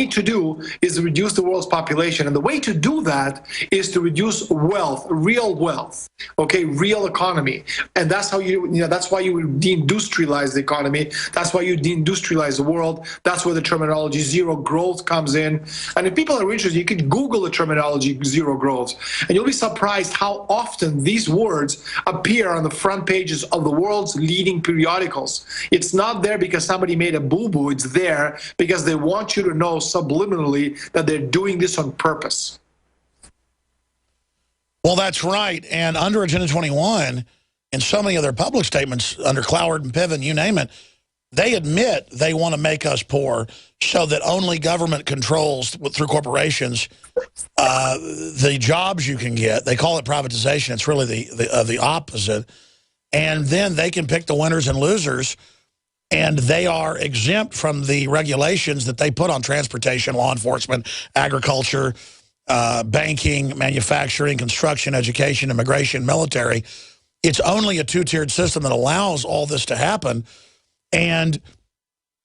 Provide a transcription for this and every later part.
need to do is reduce the world's population. And the way to do that is to reduce wealth, okay, real economy. And that's how that's why you deindustrialize the economy. That's why you deindustrialize the world. That's where the terminology zero growth comes in. And if people are interested, you can Google the terminology zero growth, and you'll be surprised how often these words appear on the front pages of the world's leading periodicals. It's not there because somebody made a boo-boo. It's there because they want you to know subliminally that they're doing this on purpose. Well, that's right. And under Agenda 21, and so many of their public statements under Cloward and Piven, you name it, they admit they want to make us poor so that only government controls, through corporations, the jobs you can get. They call it privatization. It's really the opposite. And then they can pick the winners and losers, and they are exempt from the regulations that they put on transportation, law enforcement, agriculture, banking, manufacturing, construction, education, immigration, military. It's only a two-tiered system that allows all this to happen. And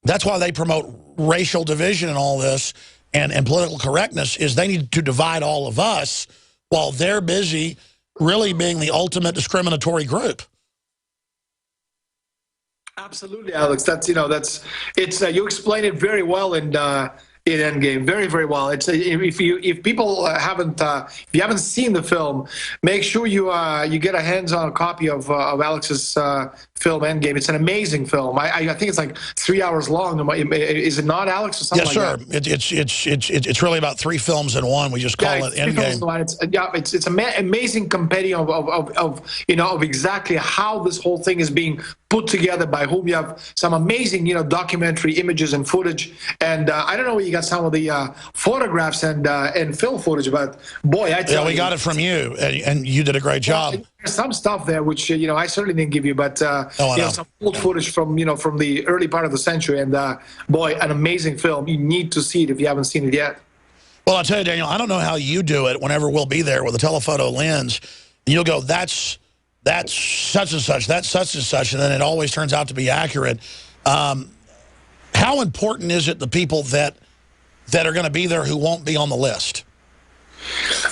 that's why they promote racial division and all this and political correctness, is they need to divide all of us while they're busy really being the ultimate discriminatory group. Absolutely, Alex. That's you explain it very well in Endgame, very, very well. It's if people if you haven't seen the film, make sure you get a hands-on copy of Alex's film Endgame. It's an amazing film. I think it's like 3 hours long. Is it not, Alex? Or something yes, sir. Like that? It's really about 3 films in one. We just call it Endgame. It's an amazing compendium of exactly how this whole thing is being put together by whom. You have some amazing documentary images and footage, and I don't know where you got some of the photographs and film footage, but boy, I tell you, we got it from you, and you did a great job. There's some stuff there which I certainly didn't give you, but some old footage from from the early part of the century, and boy, an amazing film. You need to see it if you haven't seen it yet. Well, I'll tell you, Daniel, I don't know how you do it. Whenever we'll be there with a telephoto lens, you'll go, that's such and such, that's such and such, and then it always turns out to be accurate. How important is it the people that are going to be there who won't be on the list?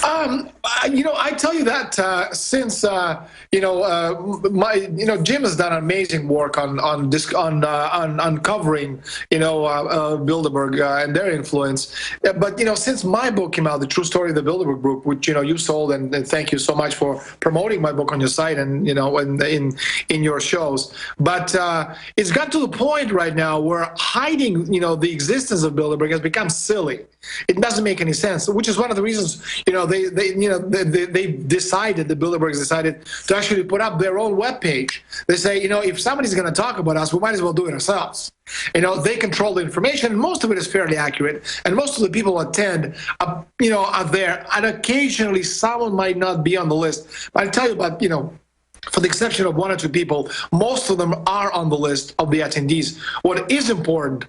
I tell you that since Jim has done amazing work on uncovering Bilderberg and their influence. But since my book came out, The True Story of the Bilderberg Group, which you sold, and thank you so much for promoting my book on your site and in your shows. But it's got to the point right now where hiding the existence of Bilderberg has become silly. It doesn't make any sense, which is one of the reasons they decided, the Bilderbergs decided to actually put up their own webpage. They say, if somebody's going to talk about us, we might as well do it ourselves. They control the information, and most of it is fairly accurate, and most of the people who attend, are there, and occasionally someone might not be on the list. But I'll tell you about, for the exception of 1 or 2 people, most of them are on the list of the attendees. What is important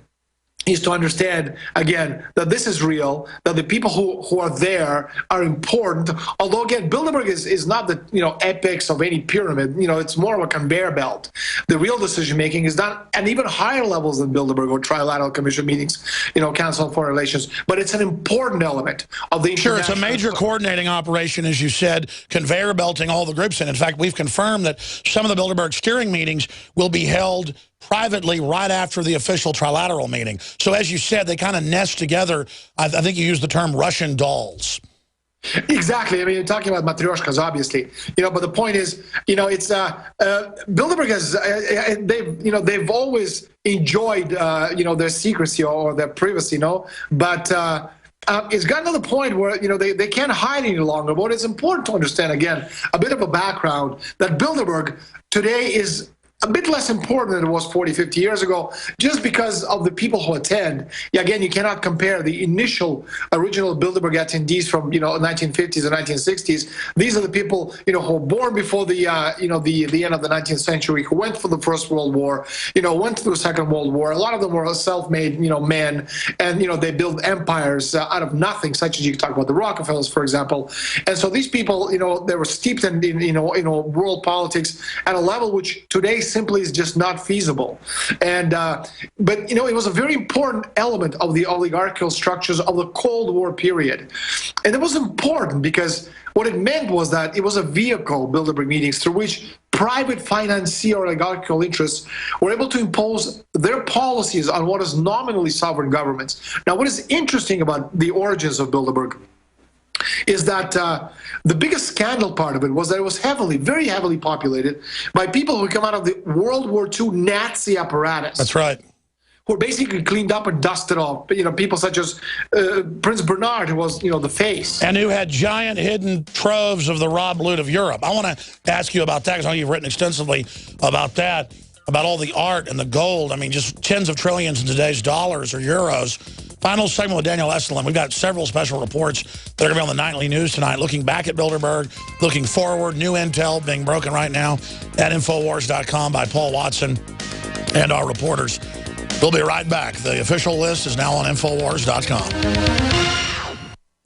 is to understand, again, that this is real, that the people who are there are important. Although, again, Bilderberg is not the apex of any pyramid. It's more of a conveyor belt. The real decision-making is done at even higher levels than Bilderberg or Trilateral Commission meetings, Council on Foreign Relations. But it's an important element of the international... Sure, it's a major coordinating operation, as you said, conveyor belting all the groups in. In fact, we've confirmed that some of the Bilderberg steering meetings will be held privately right after the official trilateral meeting. So as you said, they kind of nest together. I think you used the term Russian dolls. Exactly. I mean, you're talking about matryoshkas, obviously. But the point is, it's Bilderberg has they've always enjoyed their secrecy or their privacy, but it's gotten to the point where they can't hide any longer. But it's important to understand, again, a bit of a background, that Bilderberg today is a bit less important than it was 40, 50 years ago, just because of the people who attend. Again, you cannot compare the original Bilderberg attendees from 1950s and 1960s. These are the people who were born before the the end of the 19th century, who went through the First World War, went through the Second World War. A lot of them were self-made men, and they built empires out of nothing, such as you talk about the Rockefellers, for example. And so these people, they were steeped in world politics at a level which today simply is just not feasible. And but you know, it was a very important element of the oligarchical structures of the Cold War period, and it was important because what it meant was that it was a vehicle, Bilderberg meetings, through which private financier oligarchical interests were able to impose their policies on what is nominally sovereign governments. Now, what is interesting about the origins of Bilderberg is that the biggest scandal part of it was that it was very heavily populated by people who come out of the World War II Nazi apparatus. That's right. Who were basically cleaned up and dusted off. You know, people such as Prince Bernard, who was, you know, the face. And who had giant hidden troves of the raw loot of Europe. I want to ask you about that, because I know you've written extensively about that, about all the art and the gold. I mean, just tens of trillions in today's dollars or euros. Final segment with Daniel Estulin. We've got several special reports that are going to be on the nightly news tonight, looking back at Bilderberg, looking forward, new intel being broken right now at Infowars.com by Paul Watson and our reporters. We'll be right back. The official list is now on Infowars.com.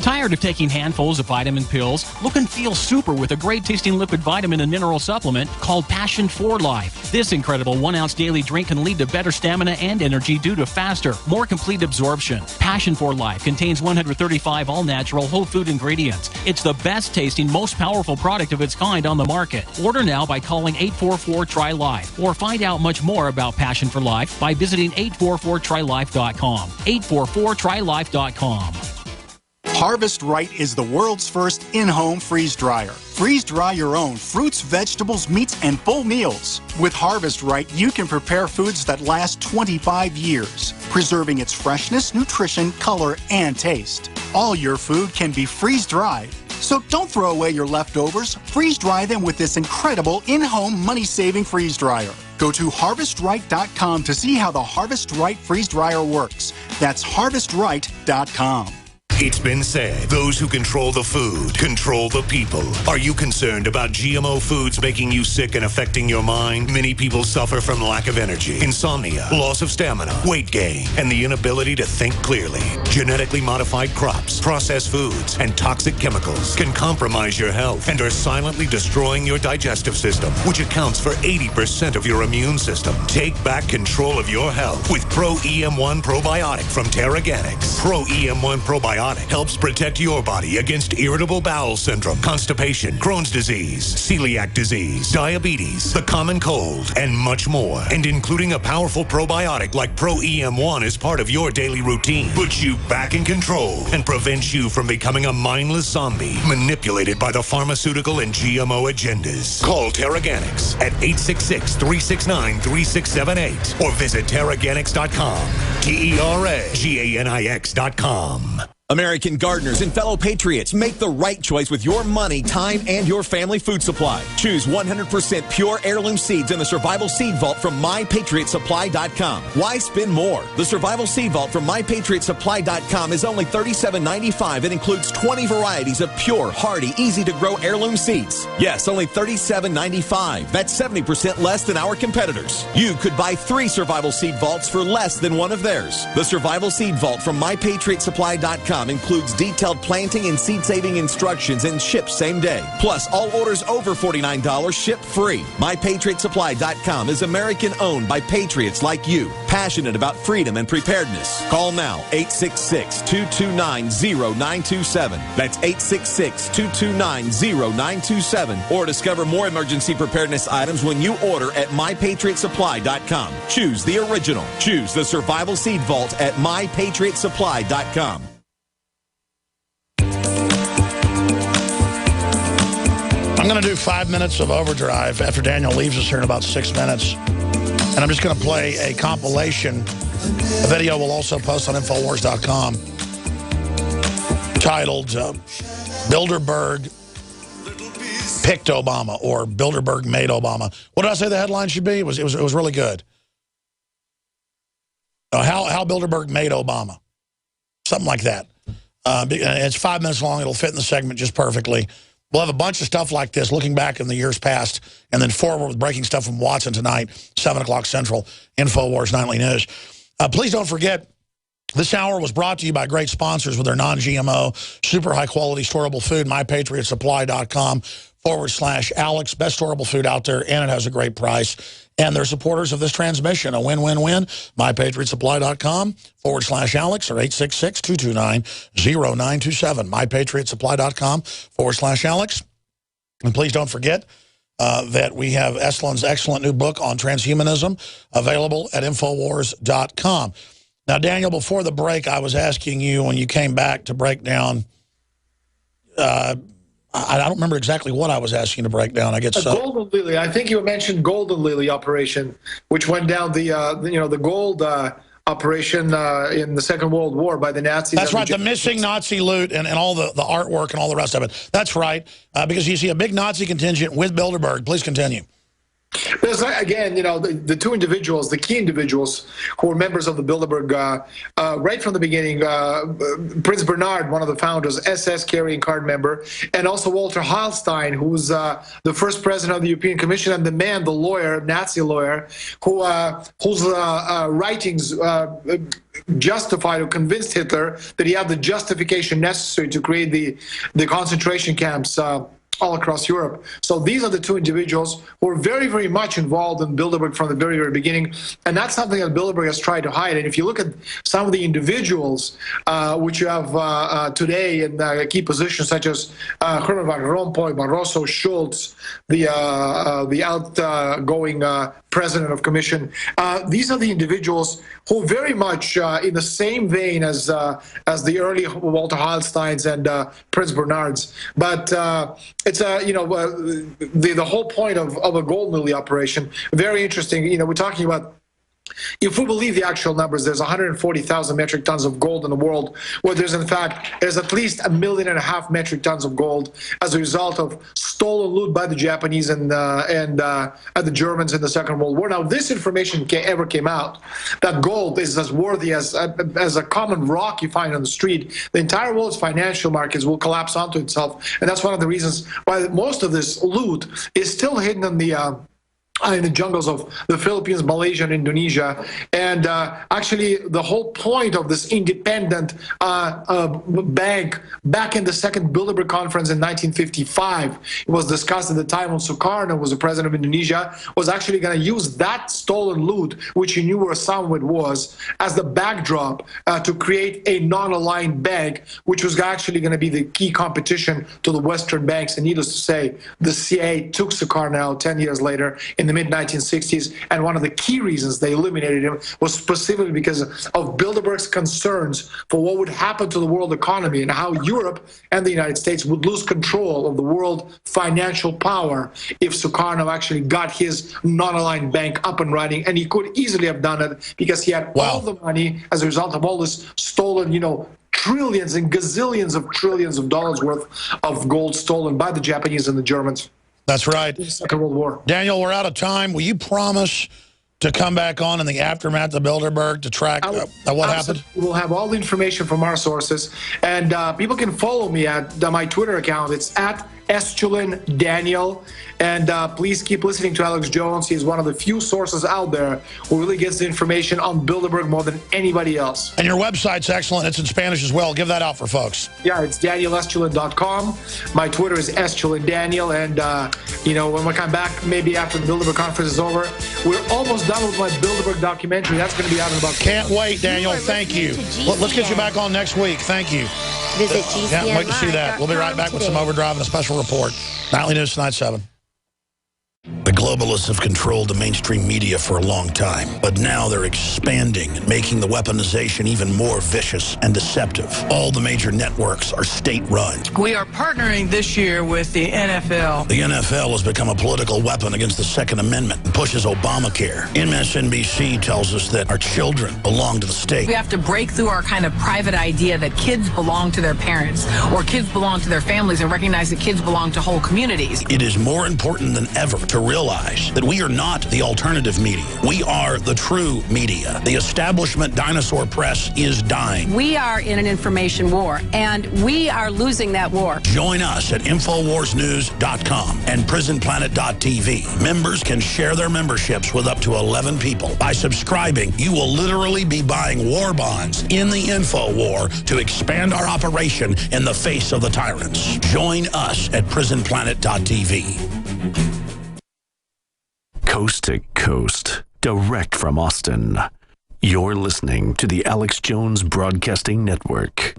Tired of taking handfuls of vitamin pills? Look and feel super with a great-tasting liquid vitamin and mineral supplement called Passion for Life. This incredible 1-ounce daily drink can lead to better stamina and energy due to faster, more complete absorption. Passion for Life contains 135 all-natural whole food ingredients. It's the best-tasting, most powerful product of its kind on the market. Order now by calling 844-TRY-LIFE or find out much more about Passion for Life by visiting 844TryLife.com. 844TryLife.com. Harvest Right is the world's first in-home freeze dryer. Freeze dry your own fruits, vegetables, meats, and full meals. With Harvest Right, you can prepare foods that last 25 years, preserving its freshness, nutrition, color, and taste. All your food can be freeze-dried. So don't throw away your leftovers. Freeze-dry them with this incredible in-home money-saving freeze dryer. Go to HarvestRight.com to see how the Harvest Right freeze dryer works. That's HarvestRight.com. It's been said, those who control the food control the people. Are you concerned about GMO foods making you sick and affecting your mind? Many people suffer from lack of energy, insomnia, loss of stamina, weight gain, and the inability to think clearly. Genetically modified crops, processed foods, and toxic chemicals can compromise your health and are silently destroying your digestive system, which accounts for 80% of your immune system. Take back control of your health with Pro EM1 Probiotic from Terraganics. Pro EM1 Probiotic helps protect your body against irritable bowel syndrome, constipation, Crohn's disease, celiac disease, diabetes, the common cold, and much more. And including a powerful probiotic like Pro EM1 as part of your daily routine puts you back in control and prevents you from becoming a mindless zombie manipulated by the pharmaceutical and GMO agendas. Call Terraganics at 866-369-3678 or visit Terraganics.com. Terraganix.com. American gardeners and fellow patriots, make the right choice with your money, time, and your family food supply. Choose 100% pure heirloom seeds in the Survival Seed Vault from MyPatriotSupply.com. Why spend more? The Survival Seed Vault from MyPatriotSupply.com is only $37.95 and includes 20 varieties of pure, hardy, easy-to-grow heirloom seeds. Yes, only $37.95. That's 70% less than our competitors. You could buy 3 Survival Seed Vaults for less than one of theirs. The Survival Seed Vault from MyPatriotSupply.com includes detailed planting and seed-saving instructions and ships same day. Plus, all orders over $49 ship free. MyPatriotSupply.com is American-owned by patriots like you, passionate about freedom and preparedness. Call now, 866-229-0927. That's 866-229-0927. Or discover more emergency preparedness items when you order at MyPatriotSupply.com. Choose the original. Choose the Survival Seed Vault at MyPatriotSupply.com. I'm going to do 5 minutes of overdrive after Daniel leaves us here in about 6 minutes. And I'm just going to play a compilation. A video we'll also post on Infowars.com titled Bilderberg Picked Obama or Bilderberg Made Obama. What did I say the headline should be? It was really good. How Bilderberg Made Obama. Something like that. It's 5 minutes long. It'll fit in the segment just perfectly. We'll have a bunch of stuff like this, looking back in the years past, and then forward with breaking stuff from Watson tonight, 7 o'clock Central, Infowars Nightly News. Please don't forget, this hour was brought to you by great sponsors with their non-GMO, super high-quality storable food, MyPatriotSupply.com/Alex. Best storable food out there, and it has a great price. And they're supporters of this transmission. A win-win-win. MyPatriotSupply.com/Alex or 866-229-0927. MyPatriotSupply.com/Alex. And please don't forget that we have Eslin's excellent new book on transhumanism available at Infowars.com. Now, Daniel, before the break, I was asking you when you came back to break down, I don't remember exactly what I was asking to break down. I get so. Golden Lily. I think you mentioned Golden Lily operation, which went down the gold operation in the Second World War by the Nazis. That's right, the missing Nazi loot and all the artwork and all the rest of it. That's right, because you see a big Nazi contingent with Bilderberg. Please continue. There's, again, the two individuals, the key individuals who were members of the Bilderberg right from the beginning, Prince Bernhard, one of the founders, SS carrying card member, and also Walter Heilstein, who's the first president of the European Commission, and the lawyer, Nazi lawyer, whose writings justified or convinced Hitler that he had the justification necessary to create the concentration camps all across Europe. So these are the two individuals who are very, very much involved in Bilderberg from the very, very beginning. And that's something that Bilderberg has tried to hide. And if you look at some of the individuals which you have today in key positions, such as Herman Van Rompuy, Barroso, Schulz, the outgoing president of Commission, these are the individuals who very much in the same vein as the early Walter Heilsteins and Prince Bernhards. But it's the whole point of a Gold Lily operation. Very interesting. We're talking about, if we believe the actual numbers, there's 140,000 metric tons of gold in the world, where there's at least 1.5 million metric tons of gold as a result of stolen loot by the Japanese and the Germans in the Second World War. Now, this information ever came out, that gold is as worthy as a common rock you find on the street, the entire world's financial markets will collapse onto itself. And that's one of the reasons why most of this loot is still hidden in the jungles of the Philippines, Malaysia, and Indonesia. And actually, the whole point of this independent bank back in the Second Bilderberg Conference in 1955, it was discussed at the time when Sukarno was the president of Indonesia, was actually going to use that stolen loot, which he knew where some of it was, as the backdrop to create a non-aligned bank, which was actually going to be the key competition to the Western banks. And needless to say, the CIA took Sukarno 10 years later in the mid-1960s, and one of the key reasons they eliminated him was specifically because of Bilderberg's concerns for what would happen to the world economy and how Europe and the United States would lose control of the world financial power if Sukarno actually got his non-aligned bank up and running. And he could easily have done it because he had all the money as a result of all this stolen, trillions and gazillions of trillions of dollars worth of gold stolen by the Japanese and the Germans. That's right. In the Second World War. Daniel, we're out of time. Will you promise to come back on in the aftermath of Bilderberg to track what happened? We'll have all the information from our sources. And people can follow me at my Twitter account. It's at @EschulenDaniel. And please keep listening to Alex Jones. He's one of the few sources out there who really gets the information on Bilderberg more tn anybody else. And your website's excellent. It's in Spanish as well. Give that out for folks. Yeah, it's DanielEschulen.com. My Twitter is EschulenDaniel. And, when we come back, maybe after the Bilderberg conference is over, we're almost done with my Bilderberg documentary. That's going to be out in about... Can't wait, Daniel. Thank you. Let's get you back on next week. Thank you. Visit GCN. Can't wait to see that. We'll be right back with some Overdrive and a special report. Nightly News Tonight 7. The globalists have controlled the mainstream media for a long time, but now they're expanding and making the weaponization even more vicious and deceptive. All the major networks are state-run. We are partnering this year with the NFL. The NFL has become a political weapon against the Second Amendment and pushes Obamacare. MSNBC tells us that our children belong to the state. We have to break through our kind of private idea that kids belong to their parents or kids belong to their families and recognize that kids belong to whole communities. It is more important than ever to realize that we are not the alternative media. We are the true media. The establishment dinosaur press is dying. We are in an information war, and we are losing that war. Join us at InfoWarsNews.com and PrisonPlanet.tv. Members can share their memberships with up to 11 people. By subscribing, you will literally be buying war bonds in the info war to expand our operation in the face of the tyrants. Join us at PrisonPlanet.tv. Coast to coast, direct from Austin. You're listening to the Alex Jones Broadcasting Network.